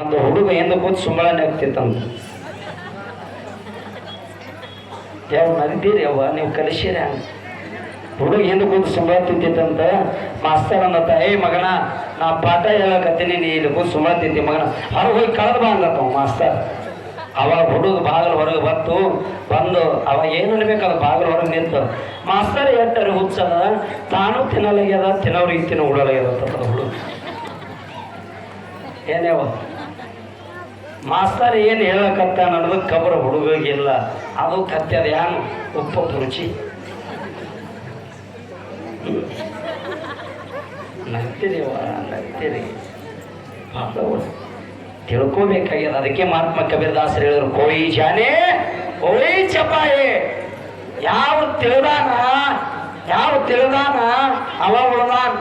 ಒಂದು ಹುಡುಗ ಎಂದು ಕೂತು ಸುಂಬಳನೆ ಆಗ್ತಿತ್ತಂತ. ಯಾವ ನಗ್ದೀರಿ ಅವ್ವ ನೀವು ಕಲಿಸಿರ? ಹುಡುಗ ಎಂದು ಕೂತು ಸುಂಬಳ ತಿಂತಿತ್ತಂತ. ಮಾಸ್ತರ್ ಅನ್ನತ್ತ, ಏ ಮಗನ ನಾ ಪಾಠ ಹೇಳಕತ್ತೀನಿ, ನೀ ಇಲ್ಲಿ ಕೂತು ಸುಂಬಳ ತಿಂತಿ ಮಗನ, ಹೊರಗೆ ಹೋಗಿ ಕಳೆದ ಬಾ ಅಂದತ್ತ ಮಾಸ್ತರ್. ಅವಾಗ ಹುಡುಗ ಬಾಗಿಲು ಹೊರಗೆ ಬಂದು ಅವಾಗ ಏನು ಅನ್ಬೇಕಲ್ಲ ಬಾಗಿಲು ಹೊರಗೆ ನಿಂತು, ಮಾಸ್ತರ್ ಎಟ್ಟರೆ ಹುಚ್ಚದ, ತಾನು ತಿನ್ನಲಾಗ್ಯದ, ತಿನ್ನೋರಿಗೆ ತಿನ್ನೋ ಉಡಲಾಗ್ಯದ ಹುಡುಗ. ಏನೇವ ಮಾಸ್ತರ್ ಏನು ಹೇಳಕತ್ತ ಅನ್ನೋದು ಕಬರ ಹುಡುಗಿಲ್ಲ, ಅದು ಕತ್ಯದ ಏನು ಉಪ್ಪು ರುಚಿ. ನಗ್ತೀರಿವ ನಗ್ತೀರಿ, ತಿಳ್ಕೋಬೇಕಾಗ್ಯದ. ಅದಕ್ಕೆ ಮಹಾತ್ಮ ಕಬೀರದಾಸರು ಹೇಳಿದ್ರು, ಕೋಯಿ ಜಾನೆ ಕೋಯಿ ಚಪಾಯೆ. ಯಾವ ತಿಳಿದಾನ ಅವ ಉಳದಾನ,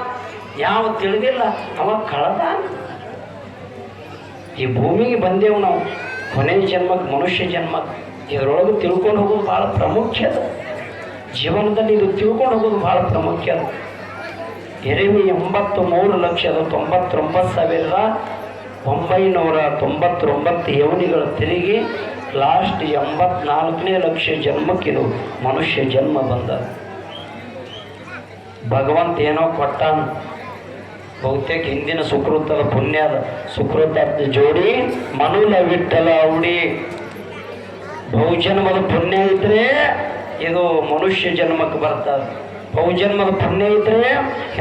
ಯಾವ ತಿಳಿದಿಲ್ಲ ಅವ ಕಳದಾನ. ಈ ಭೂಮಿಗೆ ಬಂದೇವು ನಾವು, ಕೊನೆಯ ಜನ್ಮಕ್ಕೆ ಮನುಷ್ಯ ಜನ್ಮಕ್ಕೆ. ಇದರೊಳಗೆ ತಿಳ್ಕೊಂಡು ಹೋಗೋದು ಭಾಳ ಪ್ರಾಮುಖ್ಯದ. ಜೀವನದಲ್ಲಿ ಇದು ತಿಳ್ಕೊಂಡು ಹೋಗೋದು ಭಾಳ ಪ್ರಾಮುಖ್ಯದ. ಎರೆವಿ 83,99,999 ಯೋನಿಗಳ ತಿರುಗಿ ಲಾಸ್ಟ್ 84ನೇ ಲಕ್ಷ ಜನ್ಮಕ್ಕಿದು ಮನುಷ್ಯ ಜನ್ಮ ಬಂದ. ಭಗವಂತ ಏನೋ ಕೊಟ್ಟಾನ, ಬಹುತೇಕ ಹಿಂದಿನ ಸುಕೃತದ ಪುಣ್ಯದ ಸುಕೃತ ಜೋಡಿ ಮನುಲ ವಿಠಲ ಅವಡಿ. ಬಹುಜನ್ಮದ ಪುಣ್ಯ ಇದ್ರೆ ಇದು ಮನುಷ್ಯ ಜನ್ಮಕ್ಕೆ ಬರ್ತದೆ. ಬಹುಜನ್ಮದ ಪುಣ್ಯ ಇದ್ರೆ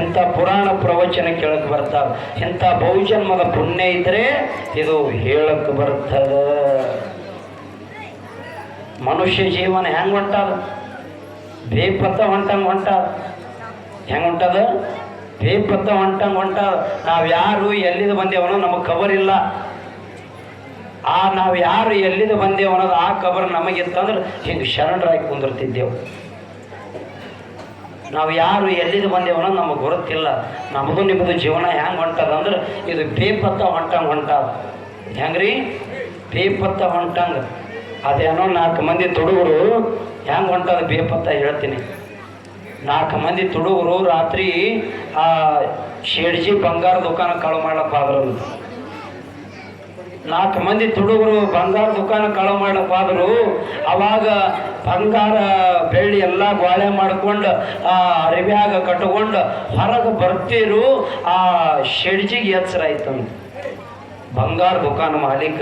ಇಂಥ ಪುರಾಣ ಪ್ರವಚನ ಕೇಳಕ್ಕೆ ಬರ್ತದೆ. ಇಂಥ ಬಹುಜನ್ಮದ ಪುಣ್ಯ ಇದ್ರೆ ಇದು ಹೇಳಕ್ಕೆ ಬರ್ತದ. ಮನುಷ್ಯ ಜೀವನ ಹೆಂಗೆ ಹೊಂಟದ? ಬೇಪತ್ತ ಹೊಂಟದ. ಹೆಂಗೆ ಹೊಂಟದ? ಬೇಪತ್ತ ಹೊಂಟದ. ನಾವು ಯಾರು ಎಲ್ಲಿಂದ ಬಂದೇವನೋ ನಮಗೆ ಖಬರ್ ಇಲ್ಲ. ನಾವು ಯಾರು ಎಲ್ಲಿಂದ ಬಂದೇವು ಅನ್ನೋದು ಆ ಖಬರ್ ನಮಗಿತ್ತಂದ್ರೆ ಹಿಂಗೆ ಶರಣರಾಗಿ ಕುಂದಿರ್ತಿದ್ದೆವು. ನಾವು ಯಾರು ಎಲ್ಲಿಂದ ಬಂದೇವು ಅನ್ನೋದು ನಮಗೆ ಗೊತ್ತಿಲ್ಲ. ನಮ್ಮದು ನಿಮ್ಮದು ಜೀವನ ಹೆಂಗೆ ಹೊಂಟದ ಅಂದ್ರೆ ಇದು ಬೇಪತ್ತ ಹೊಂಟದ. ಹೆಂಗ್ರಿ? ಬೇಪತ್ತ ಹೊಂಟಂಗೆ. ಅದೇನೋ 4 ಮಂದಿ ತುಡುಗರು ಹೆಂಗೆ ಹೊಂಟದ ಬೇಪತ್ತ ಹೇಳ್ತೀನಿ. 4 ಮಂದಿ ತುಡುಗರು ರಾತ್ರಿ ಆ ಶೇಡ್ಜಿ ಬಂಗಾರ ದುಕಾನ ಕಳು ಮಾಡ್ಲಪ್ಪ ಆದ್ರಲ್ಲ. 4 ಮಂದಿ ತುಡುಗರು ಬಂಗಾರ ದುಕಾನ ಕಳು ಮಾಡ್ಲಪ್ಪ ಆದ್ರು. ಅವಾಗ ಬಂಗಾರ ಬೆಳ್ಳಿ ಎಲ್ಲ ಗೋಳೆ ಮಾಡ್ಕೊಂಡು ಆ ಅರಿವ್ಯಾಗ ಕಟ್ಕೊಂಡು ಹೊರಗೆ ಬರ್ತಿರು. ಆ ಶೆಡ್ಜಿಗೆ ಎಚ್ಚರ ಆಯ್ತಂತ. ಬಂಗಾರ ದುಕಾನ ಮಾಲೀಕ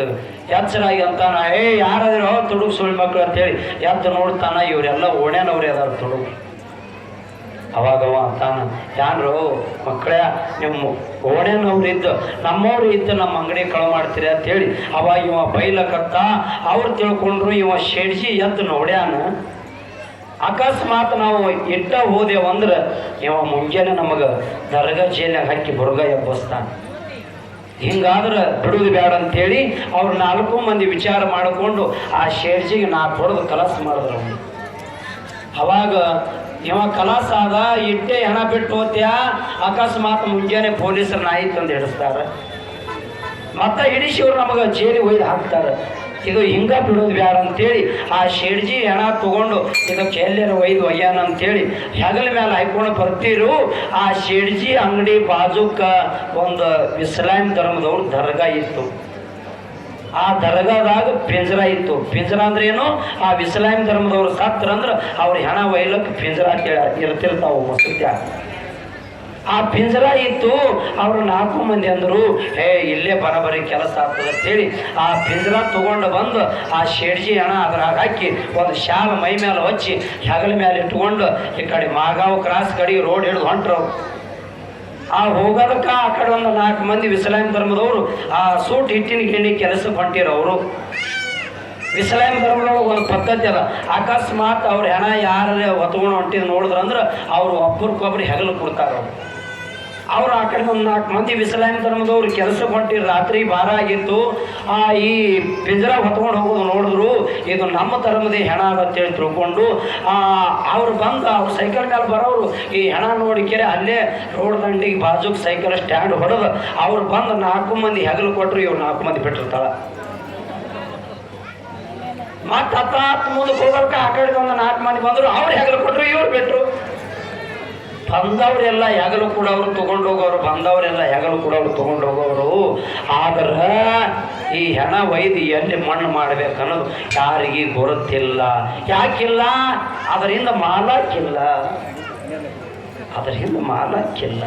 ಎಚ್ಚರಾಗಿ ಅಂತಾನ, ಏ ಯಾರಾದ್ರೂ ತುಡುಗು ಸುಳ್ಳು ಮಕ್ಕಳು ಅಂತೇಳಿ ಎದ್ದು ನೋಡ್ತಾನ, ಇವರೆಲ್ಲ ಓಣ್ಯಾನವ್ರೆ ಅದಾರ ತುಡುಗು. ಅವಾಗವ ಅಂತಾನ, ಯಾರು ಮಕ್ಕಳೇ ನಿಮ್ಮ ಓಣ್ಯಾನವ್ರಿದ್ದು ನಮ್ಮವ್ರು ಇದ್ದು ನಮ್ಮ ಅಂಗಡಿ ಕಳು ಮಾಡ್ತೀರಿ ಅಂತೇಳಿ ಅವಾಗ ಇವ ಬೈಲಕತ್ತ. ಅವ್ರು ತಿಳ್ಕೊಂಡ್ರು ಇವ ಶೆಡ್ಜಿ ಎದ್ದು ನೋಡ್ಯಾನ. ಅಕಸ್ಮಾತ್ ನಾವು ಇಟ್ಟ ಹೋದೆವಂದ್ರೆ ಇವ ಮುಂಜಾನೆ ನಮಗೆ ದರ್ಗಾ ಜೇಲಾಗ ಹಾಕಿ ಬುರ್ಗ ಎಬ್ಬಸ್ತಾನ. ಹಿಂಗಾದ್ರೆ ಬಿಡುವುದು ಬೇಡ ಅಂತೇಳಿ ಅವ್ರು 4 ಮಂದಿ ವಿಚಾರ ಮಾಡಿಕೊಂಡು ಆ ಶೇಡ್ಜಿಗೆ 4 ಹೊಡೆದು ಕಲಸ ಮಾಡಿದ್ರು. ಅವಾಗ ಇವ ಕಲಾಸ ಆದ, ಇಟ್ಟೆ ಹೆಣ ಬಿಟ್ಟು ಹೋತ್ಯಾ, ಅಕಸ್ಮಾತ್ ಮುಂಜಾನೆ ಪೊಲೀಸರು ನಾಯಿ ತಂದು ಹಿಡಿಸ್ತಾರೆ. ಮತ್ತೆ ಹಿಡಿಸಿ ಅವ್ರು ನಮಗೆ ಜೇಲಿ ಒಯ್ದು ಹಾಕ್ತಾರೆ. ಇದು ಹಿಂಗ ಬಿಡೋದು ಬ್ಯಾಡ ಅಂತೇಳಿ ಆ ಶೆಡ್ಜಿ ಹೆಣ ತಗೊಂಡು ಇದಕ್ಕೆ ಎಲ್ಲರ ಒಯ್ದು ಒಯ್ಯಾನ ಅಂತೇಳಿ ಹೆಗಲ ಮೇಲೆ ಹಾಕೊಂಡು ಬರ್ತಿರು. ಆ ಶೆಡ್ಜಿ ಅಂಗಡಿ ಬಾಜುಕ ಒಂದು ಇಸ್ಲಾಂ ಧರ್ಮದವ್ರ ದರ್ಗಾ ಇತ್ತು. ಆ ದರ್ಗಾದಾಗ ಪಿಂಜರ ಇತ್ತು. ಪಿಂಜರ ಅಂದ್ರೆ ಏನು? ಆ ಇಸ್ಲಾಂ ಧರ್ಮದವ್ರು ಸತ್ರ ಅಂದ್ರೆ ಅವ್ರ ಹೆಣ ಒಯ್ಲಕ್ಕೆ ಪಿಂಜರ ಇರ್ತಿರ್ತಾವು ಮಸೂತ್ಯಾಗ. ಆ ಪಿಂಜರ ಇತ್ತು. ಅವರು 4 ಮಂದಿ ಅಂದರು, ಇಲ್ಲೇ ಬರಬರಿ ಕೆಲಸ ಆಗ್ತದೆ ಅಂತೇಳಿ ಆ ಪಿಂಜರ ತಗೊಂಡು ಬಂದು ಆ ಶೆಡ್ಜಿ ಹೆಣ ಅದ್ರಾಗ ಹಾಕಿ ಒಂದು ಶಾಲ ಮೈ ಮೇಲೆ ಹಚ್ಚಿ ಹೆಗಲ ಮೇಲೆ ಇಟ್ಕೊಂಡು ಈ ಕಡೆ ಮಾಗಾವ್ ಕ್ರಾಸ್ ಕಡೆ ರೋಡ್ ಹಿಡಿದು ಹೊಂಟ್ರು. ಆ ಹೋಗೋದಕ್ಕೆ ಆ ಕಡೆ ಒಂದು 4 ಮಂದಿ ಇಸ್ಲಾಂ ಧರ್ಮದವರು ಆ ಸೂಟ್ ಹಿಟ್ಟಿನ ಗಿಣ್ಣಿ ಕೆಲಸಕ್ಕೆ ಹೊಂಟಿರೋರು. ಇಸ್ಲಾಂ ಧರ್ಮದವ್ರು ಒಂದು ಪದ್ಧತಿ ಅದ, ಅಕಸ್ಮಾತ್ ಅವ್ರ ಹೆಣ ಯಾರು ಹೊತ್ಕೊಂಡು ಹೊಂಟಿದ್ ನೋಡಿದ್ರಂದ್ರೆ ಅವರು ಒಬ್ಬರಿಗೊಬ್ರು ಹೆಗಲು ಕೊಡ್ತಾರೆ. ಅವ್ರು ಆ ಕಡೆ ಒಂದು 4 ಮಂದಿ ಇಸ್ಲಾಂ ಧರ್ಮದವ್ರು ಕೆಲಸಕ್ಕೆ ಹೊಂಟಿರು. ರಾತ್ರಿ ಭಾರ ಆಗಿತ್ತು. ಈ ಪಿಂಜರ ಹೊತ್ಕೊಂಡು ಹೋಗೋದು ನೋಡಿದ್ರು, ಇದು ನಮ್ಮ ಧರ್ಮದೇ ಹೆಣ ಅಂತೇಳಿ ತಿಳ್ಕೊಂಡು ಅವ್ರು ಬಂದು ಅವ್ರು ಸೈಕಲ್ ಮೇಲೆ ಬರೋರು ಈ ಹೆಣ ನೋಡಿಕೆರೆ ಅಲ್ಲೇ ರೋಡ್ ದಂಡಿಗೆ ಬಾಜುಗೆ ಸೈಕಲ್ ಸ್ಟ್ಯಾಂಡ್ ಹೊಡೆದು ಅವ್ರು ಬಂದು 4 ಮಂದಿ ಹೆಗಲು ಕೊಟ್ಟರು. ಇವ್ರು 4 ಮಂದಿ ಬಿಟ್ಟಿರ್ತಾಳ. ಮತ್ತೆ ಹತ್ತಾತ್ ಮುಂದಕ್ಕೆ ಹೋಗೋಕೆ ಆ ಕಡೆ ಒಂದು 4 ಮಂದಿ ಬಂದರು. ಅವ್ರು ಹೆಗಲು ಕೊಟ್ಟರು, ಇವ್ರು ಬಿಟ್ಟರು. ಬಂದವರೆಲ್ಲ ಹೆಗಲು ಕೂಡ ಅವರು ತೊಗೊಂಡು ಹೋಗೋರು, ಬಂದವರೆಲ್ಲ ಹೆಗಲು ಕೂಡ ಅವರು ತೊಗೊಂಡು ಹೋಗೋರು. ಆದ್ರೆ ಈ ಹೆಣ ಒಯ್ದು ಎಲ್ಲಿ ಮಣ್ಣು ಮಾಡ್ಬೇಕನ್ನೋದು ಯಾರಿಗೆ ಗೊತ್ತಿಲ್ಲ. ಯಾಕಿಲ್ಲ? ಅದರಿಂದ ಮಾಲಕ್ಕಿಲ್ಲ, ಅದರಿಂದ ಮಾಲಕ್ಕಿಲ್ಲ.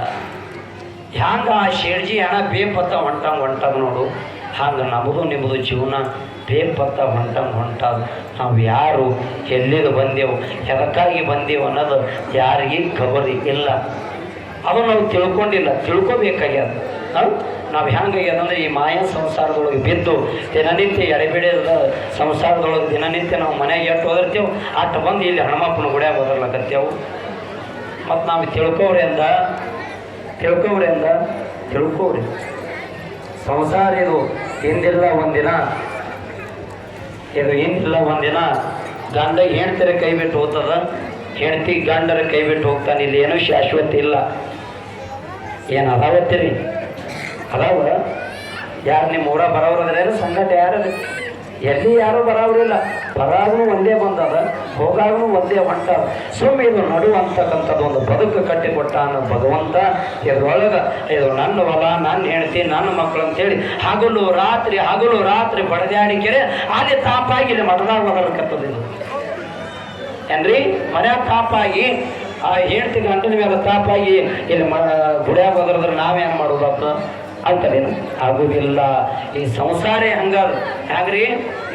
ಹ್ಯಾಂಗ ಆ ಶೇಡ್ಜಿ ಹೆಣ ಬೇಪತ್ತ ಹೊಂಟಂಗೆ ನೋಡು, ಹಾಗೆ ನಮ್ಮದು ನಿಮ್ಮದು ಜೀವನ ಬೇಪತ್ತ ಹೊಂಟದ. ನಾವು ಯಾರು, ಎಲ್ಲಿಗೆ ಬಂದೆವು, ಎದಕ್ಕಾಗಿ ಬಂದೆವು ಅನ್ನೋದು ಯಾರಿಗೆ ಖಬರಿ ಇಲ್ಲ. ಅದು ನಾವು ತಿಳ್ಕೊಂಡಿಲ್ಲ, ತಿಳ್ಕೊಬೇಕಾಗ್ಯದ. ನಾವು ಹೆಂಗಾಗ್ಯದಂದ್ರೆ ಈ ಮಾಯಾ ಸಂಸಾರದೊಳಗೆ ಬಿದ್ದು ದಿನನಿತ್ಯ ಎಡೆಬಿಡಿದ ಸಂಸಾರದೊಳಗೆ ದಿನನಿತ್ಯ ನಾವು ಮನೆಗೆ ಎಟ್ಟು ಹೋದಿರ್ತೇವೆ, ಅಟ್ಟು ಬಂದು ಇಲ್ಲಿ ಹನುಮಪ್ಪನ ಗುಡಿಯಾಗ ಹೋದರ್ಲಕತ್ತೇವು. ಮತ್ತು ನಾವು ತಿಳ್ಕೋವ್ರಿ ಸಂಸಾರ ಇದು ಹಿಂದಿಲ್ಲ ಒಂದಿನ, ಗಂಡ ಹೆಣ್ತಿರ ಕೈ ಬಿಟ್ಟು ಹೋಗ್ತದ, ಹೆಣ್ತಿ ಗಂಡರ ಕೈ ಬಿಟ್ಟು ಹೋಗ್ತಾನೆ. ಇಲ್ಲಿ ಏನೂ ಶಾಶ್ವತ ಇಲ್ಲ. ಏನು ಅದಾವತ್ತೀರಿ? ಅದಾವ. ಯಾರು ನಿಮ್ಮ ಊರ ಬರೋವ್ರದ್ರೇನು ಸಂಗಟ ಯಾರದು? ಎಲ್ಲಿ ಯಾರೂ ಬರೋವ್ರಿಲ್ಲ. ಬರಾಗೂ ಒಂದೇ ಬಂದದ, ಹೋಗಾಗೂ ಒಂದೇ ಹೊಂಟದ. ಸುಮ್ಮನೆ ಇದು ನಡುವಂತಕ್ಕಂಥದ್ದು ಒಂದು ಬದುಕು ಕಟ್ಟಿಕೊಟ್ಟ ಅನ್ನೋ ಭಗವಂತ. ಇದ್ರೊಳಗೆ ಇದು ನನ್ನ ಹೊಲ, ನನ್ನ ಹೆಂಡತಿ, ನನ್ನ ಮಕ್ಕಳು ಅಂತೇಳಿ ಹಗಲು ರಾತ್ರಿ ಬಡದಾಡಿಕೆರೆ ಅಲ್ಲಿ ತಾಪಾಗಿ ಇಲ್ಲಿ ಮಠದಾಗ ಬದಲಕತ್ತದ. ಇದು ಏನ್ರಿ? ಮನ್ಯಾಗ ತಾಪಾಗಿ ಆ ಹೆಂಡತಿ ಗಂಟನ ಮೇಲೆ ತಾಪಾಗಿ ಇಲ್ಲಿ ಗುಡಿಯಾಗ ಬದಲಿದ್ರೆ ನಾವೇನು ಮಾಡೋದಪ್ಪ ಅಂತದೇನು? ಆಗುದಿಲ್ಲ. ಈ ಸಂಸಾರ ಹಂಗದ. ಹ್ಯಾಂಗ್ರಿ?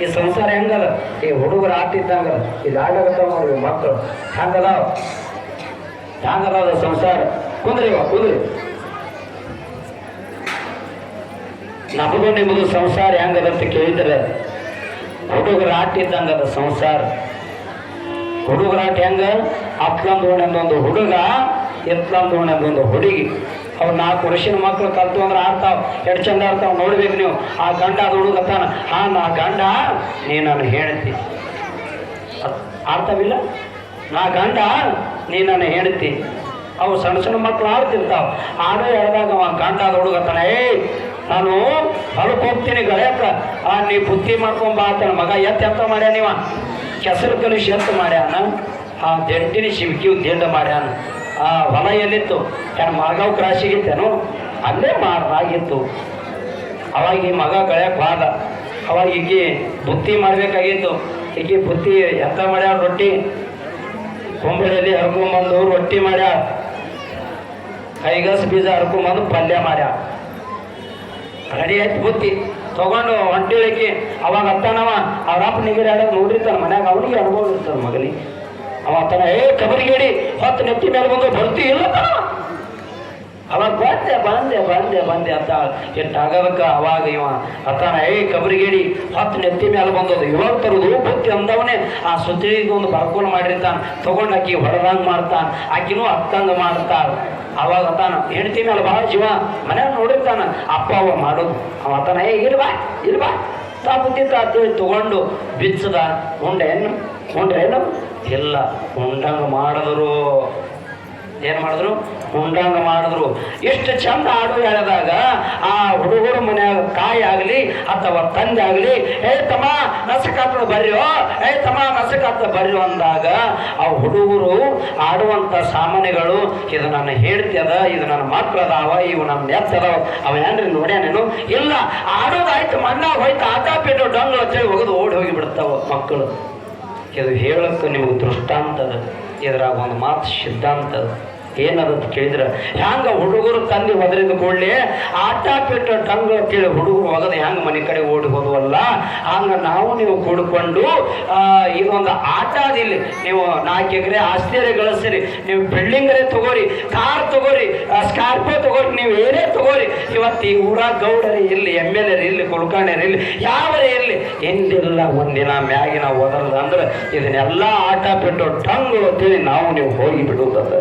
ಈ ಸಂಸಾರ ಹೆಂಗದ? ಈ ಹುಡುಗರು ಆಟಿದ್ದಂಗ ಇದು ಆಡಾಗತ್ತಾವ ನೋಡಿ ಮಕ್ಕಳು. ಹ್ಯಾಂಗದಾವ ಸಂಸಾರ. ಕುಂದ್ರಿ ನಮಗೂ ನಿಮ್ಮದು ಸಂಸಾರ ಹೆಂಗದಂತ ಕೇಳಿದ್ರೆ ಹುಡುಗರು ಆಟಿದ್ದಂಗದ ಸಂಸಾರ. ಹುಡುಗರಾಟ ಹೆಂಗ? ಅತ್ಲಂದು ಓಣೆಂದೊಂದು ಹುಡುಗ, ಎತ್ಲಂದು ಓಣೆಂದೊಂದು ಹುಡುಗಿ. ಅವು 4 ವರ್ಷದ ಮಕ್ಕಳು ಕಲ್ತು ಅಂದ್ರೆ ಆಡ್ತಾವ, ಎಷ್ಟು ಚಂದ ಆಡ್ತಾವ ನೋಡ್ಬೇಕು ನೀವು. ಆ ಗಂಡ ಅದು ಹುಡುಗತ್ತಾನ, ನಾ ಗಂಡ ನೀ ನಾನು ಹೇಳ್ತಿ ಆಡ್ತಾವಿಲ್ಲ. ನಾ ಗಂಡ ನೀ ನಾನು ಹೇಳ್ತಿ. ಅವು ಸಣ್ಣ ಮಕ್ಕಳು ಆಡ್ತಿರ್ತಾವ. ಆಡೋ ಹೇಳಿದಾಗ ಅವ ಗಂಡ ಅದು ಹುಡುಗತ್ತಾನ, ನಾನು ಹೊಲಕ್ಕೆ ಹೋಗ್ತೀನಿ ಗಳಯಕ್ಕ, ನೀ ಬುದ್ಧಿ ಮಾಡ್ಕೊಂಬ ಆತನ ಮಗ. ಎತ್ತ ಮಾಡ್ಯಾನ ನೀವ? ಕೆಸರು ಕಲಿಸಿ ಎತ್ತು ಮಾಡ್ಯಾನ. ಆ ದಂಡಿನ ಶಿವಕಿ ದಿಂಡ ಮಾಡ್ಯಾನ. ಆ ಹೊಲ ಎಲ್ಲಿತ್ತು? ಏನು ಮಾರ್ಗಾವ್ ಕ್ರಾಸಿಗಿತ್ತೇನು? ಅಲ್ಲೇ ಮಾರಾಗಿತ್ತು. ಅವಾಗ ಈ ಮಗ ಗಳಯಕ್ಕೆ ಹೋದ. ಅವಾಗ ಈಕಿ ಬುತ್ತಿ ಮಾಡಬೇಕಾಗಿತ್ತು. ಈಕಿ ಬುತ್ತಿ ಎಂತ ಮಾಡ್ಯಾಳ? ರೊಟ್ಟಿ ಕೊಂಬಳಲ್ಲಿ ಹರ್ಕೊಂಬಂದು ರೊಟ್ಟಿ ಮಾಡ್ಯಾಳ. ಕೈಗಸ್ ಬೀಜ ಹರ್ಕೊಂಬಂದು ಪಲ್ಯ ಮಾಡ್ಯಾಳ. ರೆಡಿ ಆಯ್ತು ಬುತ್ತಿ ತಗೊಂಡು ಹೊಂಟಿಳಿಕಿ. ಅವಾಗ ಅತ್ತನವ ಅವ್ರ ಅಪ್ಪ ನಿಗರಿ ಆಡೋದು ನೋಡಿರ್ತಾನೆ ಮನ್ಯಾಗ, ಅವನಿಗೆ ಅನುಭವ ಇರ್ತಾನೆ ಮಗನಿಗೆ. ಅವ ಅತ್ತನ ಕಬರಿಗೇಡಿ ಹೊತ್ತು ನೆತ್ತಿ ಮೇಲೆ ಬಂದು ಬರ್ತಿ ಇಲ್ಲ. ಅವಾಗ ಬಂದೆ ಅಂತ ಎಟ್ಟಾಗದಕ್ಕ ಅವಾಗ ಇವ ಅತ್ತಾನ ಕಬರಿಗೇಡಿ ಹೊತ್ತು ನೆತ್ತಿ ಮೇಲೆ ಬಂದದು. ಇವಾಗ ತರುದು ಬುತ್ತಿ ಅಂದವನೇ ಆ ಸುತ್ತಿಗೊಂದು ಬರ್ಕೋಲ್ ಮಾಡಿರ್ತಾನ. ತಗೊಂಡು ಆಕಿ ಹೊಡೆದಂಗೆ ಮಾಡ್ತಾನ, ಆಕಿನೂ ಅತ್ತಂಗ ಮಾಡ್ತಾರ. ಅವಾಗ ಅತ್ತಾನ ಹೆಂಡತಿ ಮೇಲೆ ಭಾಳ ಜೀವ, ಮನ್ಯಾಗ ನೋಡಿರ್ತಾನ ಅಪ್ಪ ಅವ ಮಾಡೋದು. ಅವ ಅತ್ತಾನ ಇಲ್ವಾ ತಾ ಬುದ್ಧಿ ಅಂತೇಳಿ ತಗೊಂಡು ಬಿಚ್ಚದ. ಉಂಡ್ರೇನು ಇಲ್ಲ, ಉಂಡಂಗ ಮಾಡಿದ್ರು. ಏನು ಮಾಡಿದ್ರು? ಉಂಡಂಗ ಮಾಡಿದ್ರು. ಎಷ್ಟು ಚಂದ ಆಡು ಹೇಳಿದಾಗ ಆ ಹುಡುಗರು ಮನ್ಯಾಗ ಕಾಯಿ ಆಗಲಿ ಅಥವಾ ತಂದೆ ಆಗಲಿ, ತಮ್ಮ ನಸಕಾತ್ರ ಬರ್ರಿ ಅಂದಾಗ ಆ ಹುಡುಗರು ಆಡುವಂಥ ಸಾಮಾನ್ಯಗಳು, ಇದು ನನ್ನ ಹೇಳ್ತಿಯದ, ಇದು ನನ್ನ ಮಕ್ಕಳದಾವ, ಇವು ನಮ್ಮ ನೆತ್ತದಾವ, ಅವ ಏನ್ರಿ ನೋಡ್ಯಾನೇನು? ಇಲ್ಲ, ಆಡೋದಾಯ್ತು, ಮಣ್ಣಾಗ ಹೋಯ್ತು, ಆಟ ಬಿಟ್ಟು ಡಂಗಳು ಅಂತೇಳಿ ಹೋಗೋದು ಓಡಿ ಹೋಗಿ ಬಿಡ್ತಾವ ಮಕ್ಕಳು. ಇದು ಹೇಳಕ್ಕೆ ನಿಮಗೆ ದೃಷ್ಟಾಂತದ. ಇದ್ರಾಗ ಒಂದು ಮಾತು ಸಿದ್ಧಾಂತದ. ಏನದಂತ ಕೇಳಿದ್ರೆ, ಹ್ಯಾಂಗ ಹುಡುಗರು ತಂದೆ ಒದರಿದ ಕೂಡಲೇ ಆಟ ಬಿಟ್ಟು ಟಂಗ ಅಂತೇಳಿ ಹುಡುಗರು ಒಗದ ಹ್ಯಾಂಗ ಮನೆ ಕಡೆ ಓಡಿ ಹೋದವಲ್ಲ, ಹಂಗ ನಾವು ನೀವು ಕೂಡಿಕೊಂಡು ಇದೊಂದು ಆಟ ಅದಿಲ್ಲಿ. ನೀವು 4 ಎಕರೆ ಆಸ್ತಿಯರೇ ಗಳಿಸ್ರಿ, ನೀವು ಬಿಲ್ಡಿಂಗರೇ ತಗೋರಿ, ಕಾರ್ ತಗೋರಿ, ಸ್ಕಾರ್ಪಿಯೋ ತಗೋರಿ, ನೀವು ಏನೇ ತಗೋರಿ. ಇವತ್ತು ಈ ಊರಾಗ ಗೌಡರೇ ಇರಲಿ, MLA ಇರಲಿ, ಕುಲಕರ್ಣಿಯರು ಇರಲಿ, ಯಾವರೇ ಇರಲಿ, ಎಂದಿಲ್ಲ ಒಂದಿನ ಮ್ಯಾಗಿನ ಒದರದ ಅಂದ್ರೆ ಇದನ್ನೆಲ್ಲ ಆಟ ಬಿಟ್ಟು ಟಂಗು ಅಂತೇಳಿ ನಾವು ನೀವು ಹೋಗಿ ಬಿಡುವುದದ.